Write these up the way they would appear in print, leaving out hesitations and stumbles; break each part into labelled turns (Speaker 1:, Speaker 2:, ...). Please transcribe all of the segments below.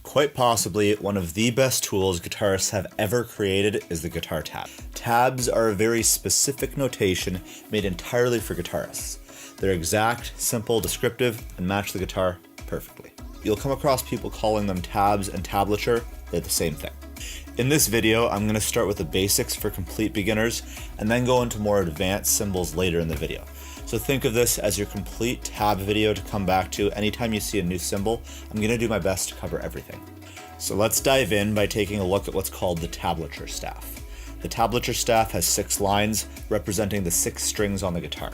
Speaker 1: Quite possibly one of the best tools guitarists have ever created is the guitar tab. Tabs are a very specific notation made entirely for guitarists. They're exact, simple, descriptive, and match the guitar perfectly. You'll come across people calling them tabs and tablature. They're the same thing. In this video, I'm going to start with the basics for complete beginners and then go into more advanced symbols later in the video. So think of this as your complete tab video to come back to anytime you see a new symbol. I'm going to do my best to cover everything. So let's dive in by taking a look at what's called the tablature staff. The tablature staff has 6 lines representing the 6 strings on the guitar.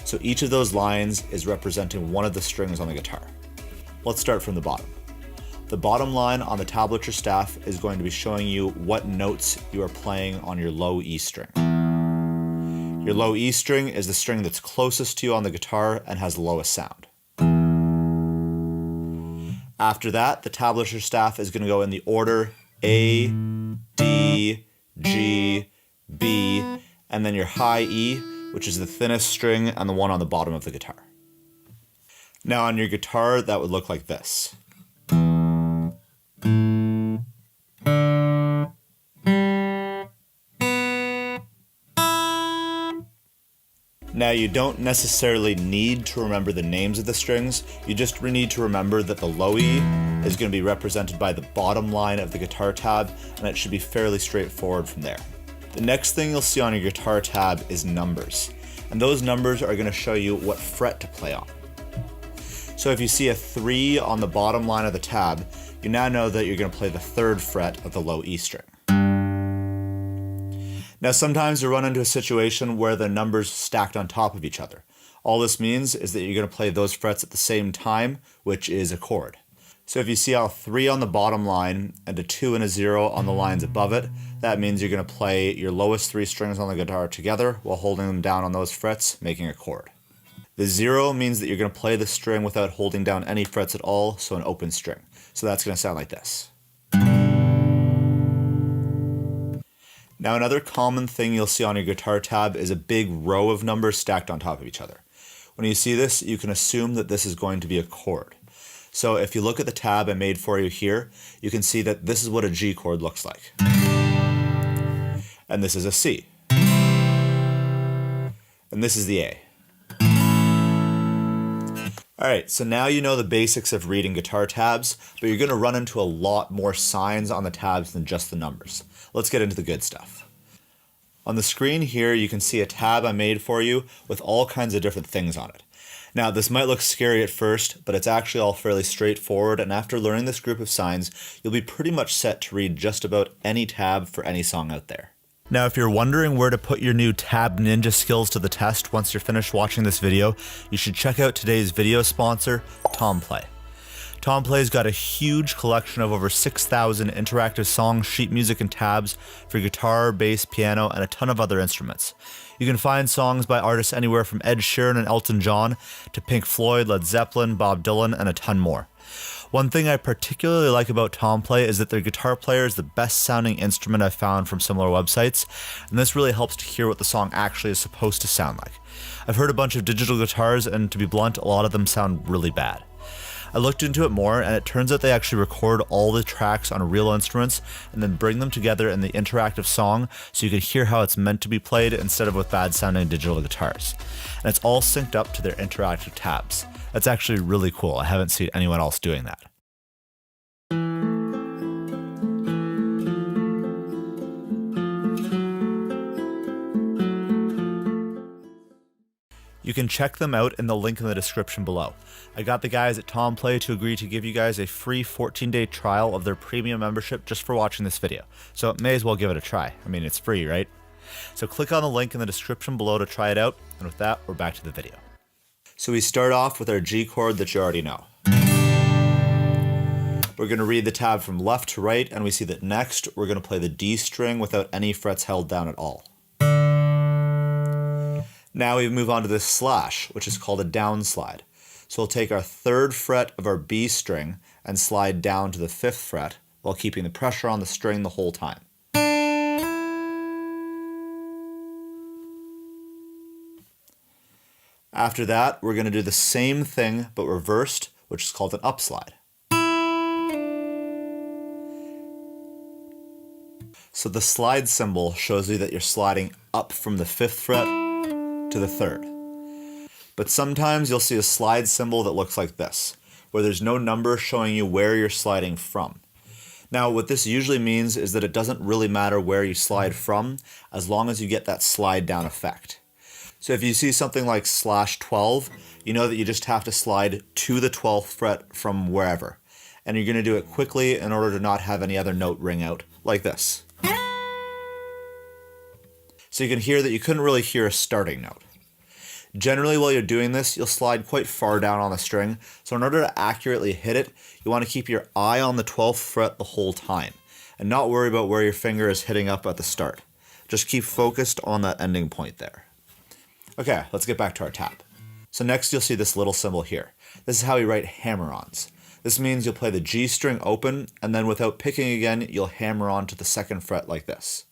Speaker 1: So each of those lines is representing one of the strings on the guitar. Let's start from the bottom. The bottom line on the tablature staff is going to be showing you what notes you are playing on your low E string. Your low E string is the string that's closest to you on the guitar and has the lowest sound. After that, the tablature staff is going to go in the order A, D, G, B, and then your high E, which is the thinnest string and the one on the bottom of the guitar. Now on your guitar, that would look like this. Now you don't necessarily need to remember the names of the strings, you just need to remember that the low E is going to be represented by the bottom line of the guitar tab, and it should be fairly straightforward from there. The next thing you'll see on your guitar tab is numbers, and those numbers are going to show you what fret to play on. So if you see a 3 on the bottom line of the tab, you now know that you're going to play the 3rd fret of the low E string. Now sometimes you run into a situation where the numbers stacked on top of each other. All this means is that you're going to play those frets at the same time, which is a chord. So if you see a 3 on the bottom line and a 2 and a 0 on the lines above it, that means you're going to play your lowest 3 strings on the guitar together while holding them down on those frets, making a chord. The 0 means that you're going to play the string without holding down any frets at all, so an open string. So that's going to sound like this. Now another common thing you'll see on your guitar tab is a big row of numbers stacked on top of each other. When you see this, you can assume that this is going to be a chord. So if you look at the tab I made for you here, you can see that this is what a G chord looks like. And this is a C. And this is the A. Alright, so now you know the basics of reading guitar tabs, but you're going to run into a lot more signs on the tabs than just the numbers. Let's get into the good stuff. On the screen here, you can see a tab I made for you with all kinds of different things on it. Now, this might look scary at first, but it's actually all fairly straightforward, and after learning this group of signs, you'll be pretty much set to read just about any tab for any song out there. Now, if you're wondering where to put your new Tab Ninja skills to the test once you're finished watching this video, you should check out today's video sponsor, Tomplay. Tomplay's got a huge collection of over 6,000 interactive songs, sheet music, and tabs for guitar, bass, piano, and a ton of other instruments. You can find songs by artists anywhere from Ed Sheeran and Elton John to Pink Floyd, Led Zeppelin, Bob Dylan, and a ton more. One thing I particularly like about Tomplay is that their guitar player is the best sounding instrument I've found from similar websites, and this really helps to hear what the song actually is supposed to sound like. I've heard a bunch of digital guitars, and to be blunt, a lot of them sound really bad. I looked into it more, and it turns out they actually record all the tracks on real instruments and then bring them together in the interactive song so you can hear how it's meant to be played instead of with bad sounding digital guitars. And it's all synced up to their interactive tabs. That's actually really cool. I haven't seen anyone else doing that. You can check them out in the link in the description below. I got the guys at Tomplay to agree to give you guys a free 14-day trial of their premium membership just for watching this video. So may as well give it a try. I mean, it's free, right? So click on the link in the description below to try it out. And with that, we're back to the video. So we start off with our G chord that you already know. We're going to read the tab from left to right, and we see that next we're going to play the D string without any frets held down at all. Now we move on to this slash, which is called a down slide. So we'll take our 3rd fret of our B string and slide down to the 5th fret while keeping the pressure on the string the whole time. After that, we're going to do the same thing but reversed, which is called an upslide. So the slide symbol shows you that you're sliding up from the 5th fret to the 3rd. But sometimes you'll see a slide symbol that looks like this, where there's no number showing you where you're sliding from. Now, what this usually means is that it doesn't really matter where you slide from, as long as you get that slide down effect. So if you see something like /12, you know that you just have to slide to the 12th fret from wherever. And you're going to do it quickly in order to not have any other note ring out, like this. So you can hear that you couldn't really hear a starting note. Generally, while you're doing this, you'll slide quite far down on the string, so in order to accurately hit it, you want to keep your eye on the 12th fret the whole time, and not worry about where your finger is hitting up at the start. Just keep focused on that ending point there. Okay, let's get back to our tab. So next you'll see this little symbol here. This is how we write hammer-ons. This means you'll play the G string open, and then without picking again, you'll hammer on to the 2nd fret like this.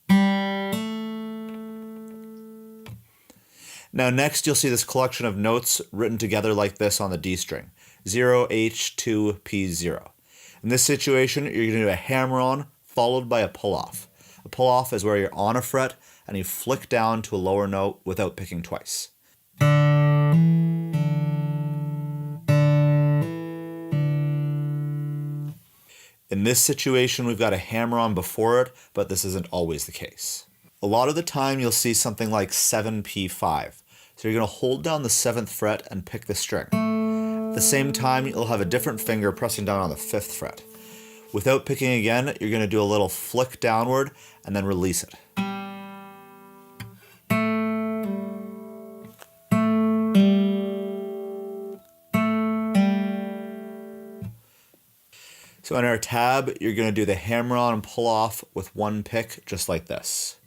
Speaker 1: Now next you'll see this collection of notes written together like this on the D string, 0, H, 2, P, 0. In this situation, you're going to do a hammer-on followed by a pull-off. A pull-off is where you're on a fret and you flick down to a lower note without picking twice. In this situation, we've got a hammer-on before it, but this isn't always the case. A lot of the time you'll see something like 7P5. So you're going to hold down the 7th fret and pick the string. At the same time, you'll have a different finger pressing down on the 5th fret. Without picking again, you're going to do a little flick downward and then release it. So in our tab, you're going to do the hammer-on and pull-off with one pick, just like this.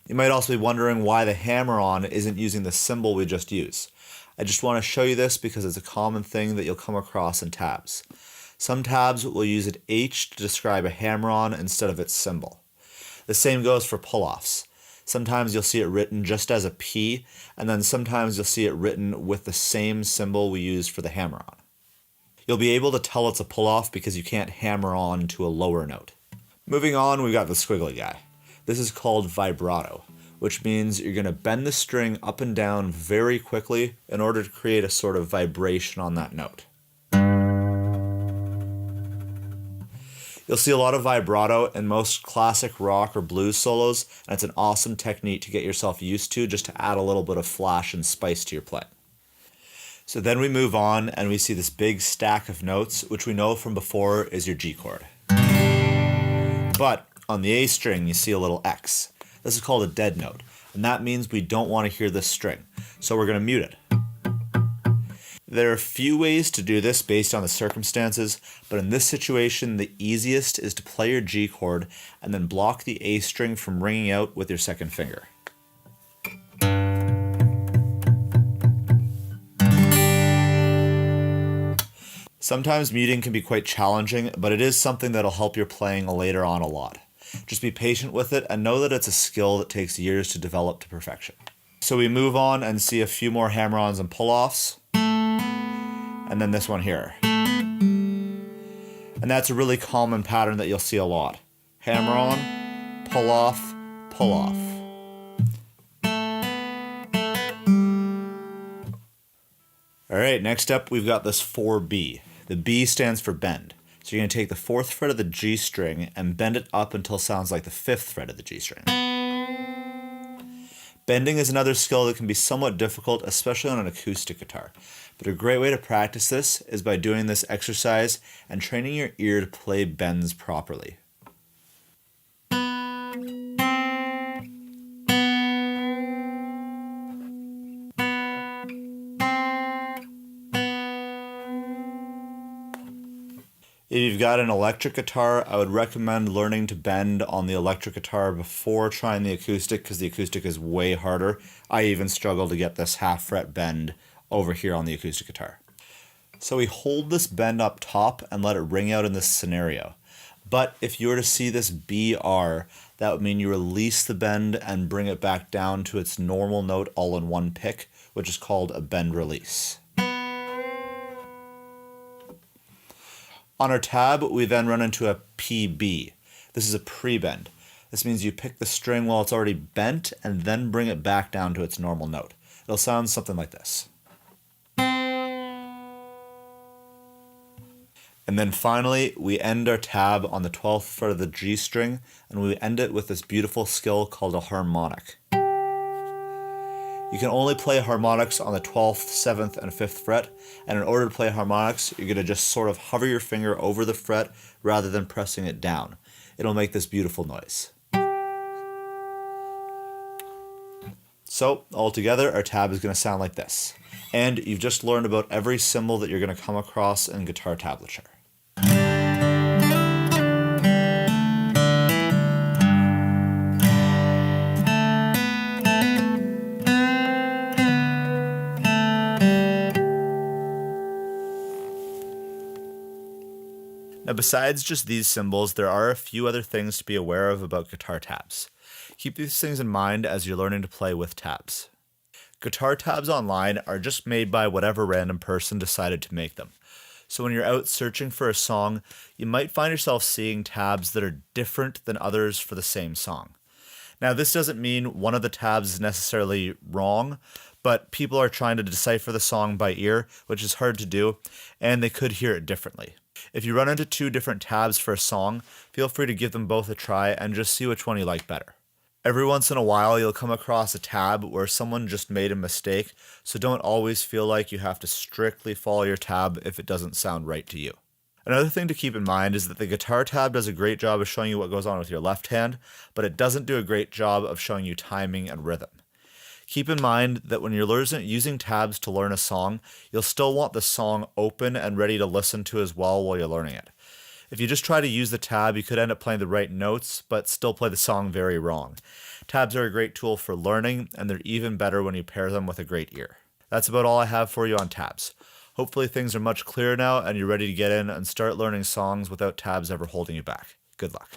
Speaker 1: You might also be wondering why the hammer-on isn't using the symbol we just used. I just want to show you this because it's a common thing that you'll come across in tabs. Some tabs will use an H to describe a hammer-on instead of its symbol. The same goes for pull-offs. Sometimes you'll see it written just as a P, and then sometimes you'll see it written with the same symbol we used for the hammer-on. You'll be able to tell it's a pull-off because you can't hammer on to a lower note. Moving on, we've got the squiggly guy. This is called vibrato, which means you're going to bend the string up and down very quickly in order to create a sort of vibration on that note. You'll see a lot of vibrato in most classic rock or blues solos, and it's an awesome technique to get yourself used to just to add a little bit of flash and spice to your playing. So then we move on and we see this big stack of notes, which we know from before is your G chord. But on the A string, you see a little X. This is called a dead note, and that means we don't want to hear this string, so we're going to mute it. There are a few ways to do this based on the circumstances, but in this situation, the easiest is to play your G chord and then block the A string from ringing out with your 2nd finger. Sometimes muting can be quite challenging, but it is something that'll help your playing later on a lot. Just be patient with it and know that it's a skill that takes years to develop to perfection. So we move on and see a few more hammer-ons and pull-offs, and then this one here. And that's a really common pattern that you'll see a lot. Hammer-on, pull-off, pull-off. Alright, next up we've got this 4B. The B stands for bend. So you're going to take the 4th fret of the G string and bend it up until it sounds like the 5th fret of the G string. Bending is another skill that can be somewhat difficult, especially on an acoustic guitar. But a great way to practice this is by doing this exercise and training your ear to play bends properly. If you've got an electric guitar, I would recommend learning to bend on the electric guitar before trying the acoustic, because the acoustic is way harder. I even struggle to get this 1/2 fret bend over here on the acoustic guitar. So we hold this bend up top and let it ring out in this scenario. But if you were to see this BR, that would mean you release the bend and bring it back down to its normal note all in one pick, which is called a bend release. On our tab, we then run into a PB. This is a pre-bend. This means you pick the string while it's already bent and then bring it back down to its normal note. It'll sound something like this. And then finally, we end our tab on the 12th fret of the G string, and we end it with this beautiful skill called a harmonic. You can only play harmonics on the 12th, 7th, and 5th fret, and in order to play harmonics, you're going to just sort of hover your finger over the fret rather than pressing it down. It'll make this beautiful noise. So, altogether, our tab is going to sound like this. And you've just learned about every symbol that you're going to come across in guitar tablature. Now, besides just these symbols, there are a few other things to be aware of about guitar tabs. Keep these things in mind as you're learning to play with tabs. Guitar tabs online are just made by whatever random person decided to make them. So when you're out searching for a song, you might find yourself seeing tabs that are different than others for the same song. Now, this doesn't mean one of the tabs is necessarily wrong, but people are trying to decipher the song by ear, which is hard to do, and they could hear it differently. If you run into two different tabs for a song, feel free to give them both a try and just see which one you like better. Every once in a while, you'll come across a tab where someone just made a mistake, so don't always feel like you have to strictly follow your tab if it doesn't sound right to you. Another thing to keep in mind is that the guitar tab does a great job of showing you what goes on with your left hand, but it doesn't do a great job of showing you timing and rhythm. Keep in mind that when you're using tabs to learn a song, you'll still want the song open and ready to listen to as well while you're learning it. If you just try to use the tab, you could end up playing the right notes, but still play the song very wrong. Tabs are a great tool for learning, and they're even better when you pair them with a great ear. That's about all I have for you on tabs. Hopefully things are much clearer now, and you're ready to get in and start learning songs without tabs ever holding you back. Good luck.